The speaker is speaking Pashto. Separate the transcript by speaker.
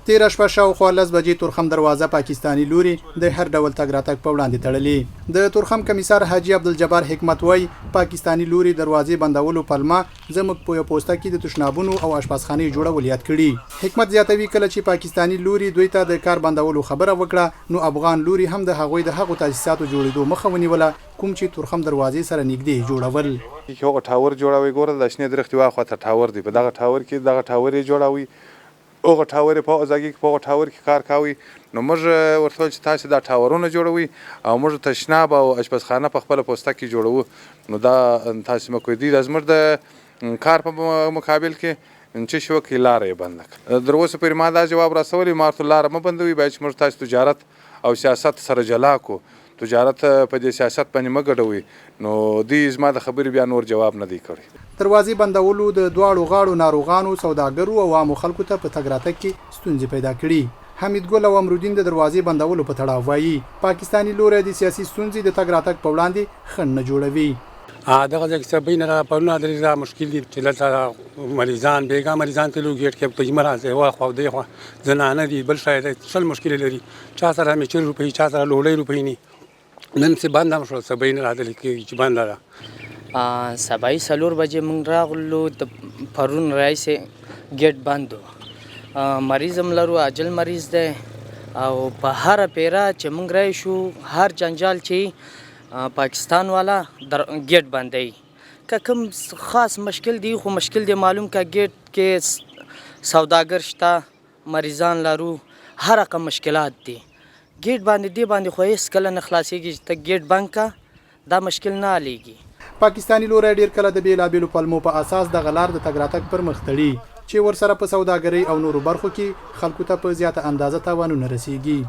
Speaker 1: تیره شپه شاوخوا 10 بجې تورخم دروازه پاکستاني لوري د هر ډول تګ راتګ په وړاندې تړلې. د تورخم کمیسار حاجی عبدالجبار حکمت وای پاکستاني لوري دروازې بندولو پلمه زموږ په پوسټه کې د تشنابونو او آشپزخانې جوړول یاد کړي. حکمت زیاتوي کله چې پاکستاني لوري دوی ته د کار بندولو خبره وکړه نو افغان لوري هم د هغوی د هغو تاسیساتو جوړېدو مخه ونیوله کوم چې تورخم دروازې سره نږدې جوړول.
Speaker 2: یو ټاور جوړوي ګوره د شنې درختي واخوا ته ټاور دی په دغه ټاور کې دغه ټاور یې جوړوي اوغه ټاور په ازاګي کې په ټاور کې کار کوي نو موږ ورته چې تاسو دا ټاورونه جوړوي او موږ تشناب او اشپزخانه په خپل پوسټه کې جوړو نو دا تاسو مکو دي د زمر د کار په مقابل کې چې شو کې لارې بند دروسه پر ما دا جواب راسولي مارته لار م بندوي باید چې موږ تاسو تجارت او سیاست سره جلا کو تجارت په دې سیاست باندې مګډوي نو دې زما د خبرې بیا نور جواب نه دی کړی.
Speaker 1: دروازې بندولو د دواړو غاړو ناروغانو سوداګرو او عامو خلکو ته په تګ راتګ کې ستونزې پیدا کړي. حمید ګل او امرالدین د دروازې بندولو په تړاو وایي پاکستاني لوري د سیاسي ستونزې د تګ راتګ په وړاندې خنډ نه جوړوي.
Speaker 3: دغه ځکه چې بین را پرونه درې را مشکل دي چې لته مریضان بیګا مریضان ته لو ګیټ کې په مرزه وا خو دی خو زنانه دي بل شاید څل مشکل لري چا سره مې 4 روپۍ چا سره لوړې روپۍ نه نن څه باندې شو سبین راځل کې چې باندې را
Speaker 4: سبای سلور بجې موږ راغلو د پرون رئیس ګیټ بندو مریضم لرو عاجل مریض دی او په هر پیرا چې موږ رای شو هر جنجال چې پاکستان والا ګیټ باندې که کوم خاص مشکل دی خو مشکل دی معلوم کا ګیټ کې سوداګر شته مریضان لرو هر رقم مشکلات دي ګیټ باندې دی باندې خو هیڅ کله نه خلاصيږي ته ګیټ بند کا دا مشکل نه عليږي.
Speaker 1: پاکستاني لوري ډیر کله د بیلابیلو پلمو په اساس د غلار د تګ راتګ پر مخ تړي چې ورسره په سوداګرۍ او نورو برخو کې خلکو ته په زیاته اندازه تاوانونه رسیږي.